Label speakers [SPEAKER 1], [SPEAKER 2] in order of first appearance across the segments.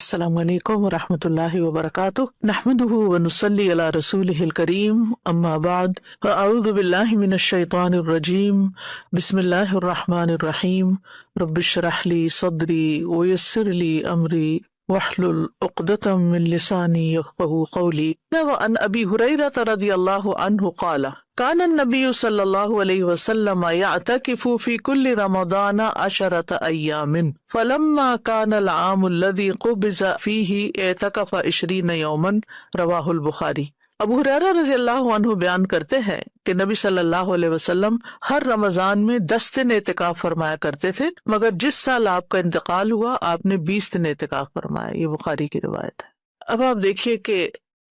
[SPEAKER 1] अस्सलामु अलैकुम व रहमतुल्लाहि व बरकातुहू नहमदुहु व नुसल्ली अला रसूलिहिल करीम अम्मा बाद अऊज़ु बिल्लाहि मिनश शैतानिर रजीम बिस्मिल्लाहिर रहमानिर रहीम रब्बिश्रह ली सदरी व यस्सिर ली अमरी वहलुल उक़दतम मिन लिसानी यफ़क़हू क़ौली व अन अबी हुरैरा रज़ियल्लाहु अन्हु क़ाला कान अन्नबिय्यु सल्लल्लाहु अलैहि वसल्लम यअतकिफु फी कुल्लि रमज़ान अशरत अय्यामिन फलम्मा कान अल-आमु अल्लज़ी क़ुबिज़ फ़ीही एतकफ़ 20 यौमन रवाहुल बुखारी। अबू हुरैरा रज़ियल्लाहु अन्हु बयान करते हैं कि नबी सल्लल्लाहु अलैहि वसल्लम हर रमजान में 10 दिन एतिकाफ फरमाया करते थे, मगर जिस साल आपका इंतकाल हुआ आपने 20 दिन एतिकाफ फरमाया। ये बुखारी की रिवायत है। अब आप देखिए कि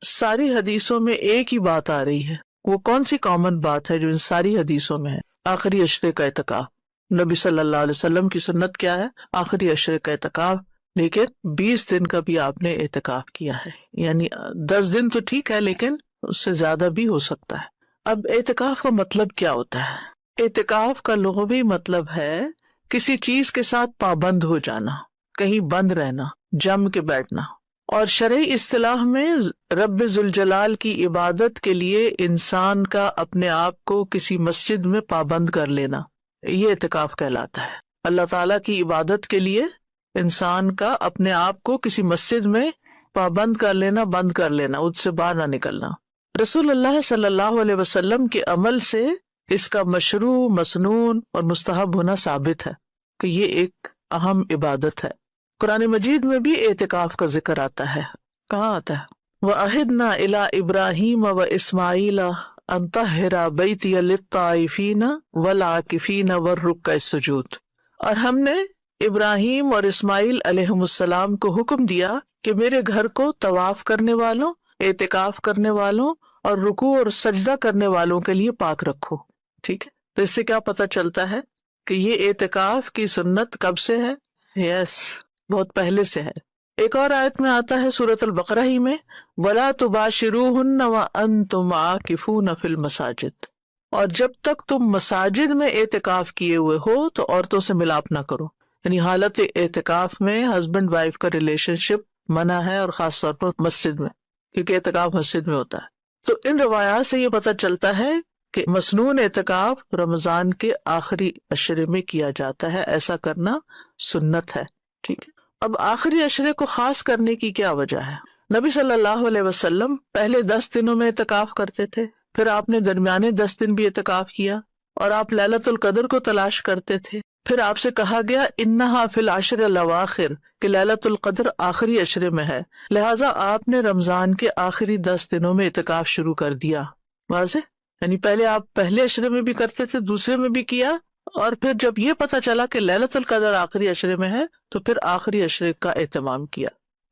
[SPEAKER 1] सारी हदीसों में एक ही बात आ रही है। वो कौन सी कॉमन बात है जो इन सारी हदीसों में है? आखिरी अशरे का एतिकाफ। नबी सल्लल्लाहु अलैहि वसल्लम की सुन्नत क्या है? आखिरी अशरे का एतिकाफ, लेकिन 20 दिन का भी आपने एतिकाफ किया है। यानी 10 दिन तो ठीक है, लेकिन उससे ज्यादा भी हो सकता है। अब एतिकाफ का मतलब क्या होता है? एतिकाफ का लुग़वी मतलब है किसी चीज के साथ पाबंद हो जाना, कहीं बंद रहना, जम के बैठना। और शरई इस्तिलाह में रब्ब जुल जलाल की इबादत के लिए इंसान का अपने आप को किसी मस्जिद में पाबंद कर लेना, ये एतिकाफ कहलाता है। अल्लाह ताला की इबादत के लिए इंसान का अपने आप को किसी मस्जिद में पाबंद कर लेना, बंद कर लेना, उससे बाहर ना निकलना। रसूलुल्लाह सल्लल्लाहु अलैहि वसल्लम के अमल से इसका मशरू, मसनून और मुस्तहब होना साबित है कि ये एक अहम इबादत है। कुरान मजीद में भी एतिकाफ का जिक्र आता है। कहाँ आता है? व अहिदना इला इब्राहीम व इस्माईल अन तहहिरा बैतिय लित्ताइफीन वल आकिफीन वर्रुक्अ सुजूद। और हमने इब्राहीम और इस्माईल अलैहिमुस्सलाम को हुक्म दिया कि मेरे घर को तवाफ करने वालों, एतिकाफ करने वालों और रुकू और सजदा करने वालों के लिए पाक रखो। ठीक है, तो इससे क्या पता चलता है कि ये एतिकाफ की सुन्नत कब से है? यस, बहुत पहले से है। एक और आयत में आता है सूरत अल-बकरा ही में, वला तुबाशिरूहुन्न व अंतुम आकिफून फिल मसाजिद। और जब तक तुम मसाजिद में एतिकाफ किए हुए हो तो औरतों से मिलाप ना करो। यानी हालत एतिकाफ में हस्बैंड वाइफ का रिलेशनशिप मना है, और खास तौर पर मस्जिद में, क्योंकि एतिकाफ मस्जिद में होता है। तो इन रवायात से ये पता चलता है कि मसनून एतिकाफ रमजान के आखिरी अशरे में किया जाता है। ऐसा करना सुन्नत है। ठीक है, अब आखिरी अशरे को खास करने की क्या वजह है? नबी सल्लल्लाहु अलैहि वसल्लम पहले 10 दिनों में एतिकाफ करते थे, फिर आपने दरमियाने 10 दिन भी एतिकाफ किया, और आप लैलतुल कदर को तलाश करते थे। फिर आपसे कहा गया इन्नहा फिल अशर अल-अवाखिर, कि लैलतुल कदर आखिरी अशरे में है, लिहाजा आपने रमजान के आखिरी 10 दिनों में एतिकाफ शुरू कर दिया। वाज़ेह? यानी पहले आप पहले अशरे में भी करते थे, दूसरे में भी किया, और फिर जब ये पता चला कि लैलतुल कदर आखिरी अशरे में है तो फिर आखिरी अशरे का एहतमाम किया।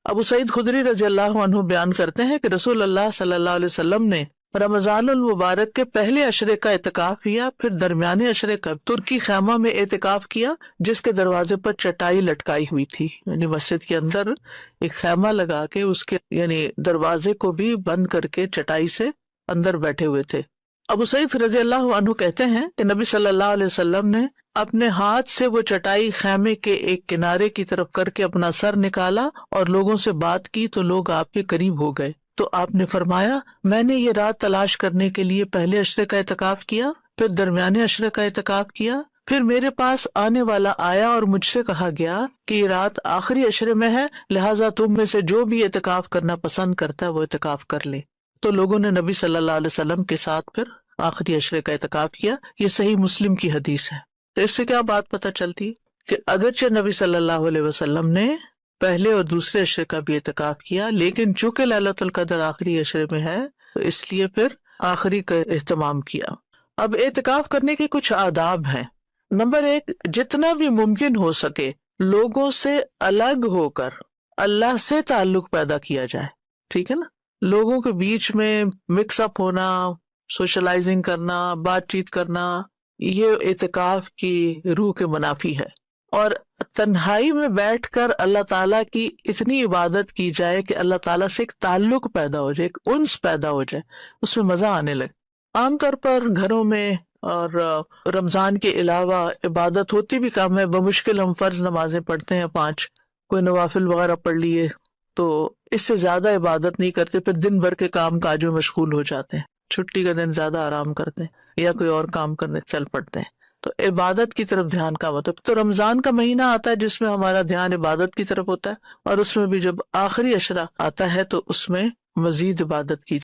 [SPEAKER 1] अबू सईद खुदरी रज़ियल्लाहु अन्हु बयान करते हैं कि रसूलुल्लाह सल्लल्लाहु अलैहि वसल्लम ने रमजानुल मुबारक के पहले अशरे का एतिकाफ किया, फिर दरमियाने अशरे का तुर्की खैमा में एतिकाफ किया, जिसके दरवाजे पर चटाई लटकाई हुई थी। यानी मस्जिद के अंदर एक खैमा लगा के उसके यानी दरवाजे को भी बंद करके चटाई से अंदर बैठे हुए थे। अबू सईद रज़ियल्लाहु अन्हु कहते हैं कि नबी सल्लल्लाहु अलैहि वसल्लम ने अपने हाथ से वो चटाई खैमे के एक किनारे की तरफ करके अपना सर निकाला और लोगों से बात की, तो लोग आपके करीब हो गए। तो आपने फरमाया, मैंने ये रात तलाश करने के लिए पहले अशरे का एतिकाफ किया, फिर दरमियाने अशरे का एतिकाफ किया, फिर मेरे पास आने वाला आया और मुझसे कहा गया कि ये रात आखिरी अशरे में है, लिहाजा तुम में से जो भी एतिकाफ करना पसंद करता है वो एतिकाफ कर ले। तो लोगों ने नबी सल्लल्लाहु अलैहि वसल्लम के साथ फिर आखिरी अशरे का एतिकाफ किया। ये सही मुस्लिम की हदीस है। तो इससे क्या बात पता चलती कि अगरचे नबी सल्लल्लाहु अलैहि वसल्लम ने पहले और दूसरे अशरे का भी एतिकाफ किया, लेकिन चूंकि लैलतुल कदर आखिरी अशरे में है तो इसलिए फिर आखिरी का एहतमाम किया। अब एतिकाफ करने के कुछ आदाब हैं। नंबर 1, जितना भी मुमकिन हो सके लोगों से अलग होकर अल्लाह से ताल्लुक पैदा किया जाए। ठीक है ना, लोगों के बीच में मिक्सअप होना, सोशलाइजिंग करना, बातचीत करना, ये एतिकाफ की रूह के मुनाफी है। और तन्हाई में बैठकर अल्लाह ताला की इतनी इबादत की जाए कि अल्लाह ताला से एक ताल्लुक पैदा हो जाए, एक उन्स पैदा हो जाए, उसमें मजा आने लगे। आमतौर पर घरों में और रमजान के अलावा इबादत होती भी कम है। बमुश्किल हम फर्ज नमाजें पढ़ते हैं 5, कोई नवाफिल वगैरह पढ़ लिए, تو اس سے زیادہ عبادت نہیں کرتے، پھر دن بھر کے کام کاج میں مشغول ہو جاتے ہیں، چھٹی کا دن زیادہ آرام کرتے ہیں یا کوئی اور کام کرنے چل پڑتے ہیں۔ تو عبادت کی طرف دھیان کا مطلب، تو رمضان کا مہینہ آتا ہے جس میں ہمارا دھیان عبادت کی طرف ہوتا ہے، اور اس میں بھی جب آخری عشرہ آتا ہے تو اس میں مزید عبادت کی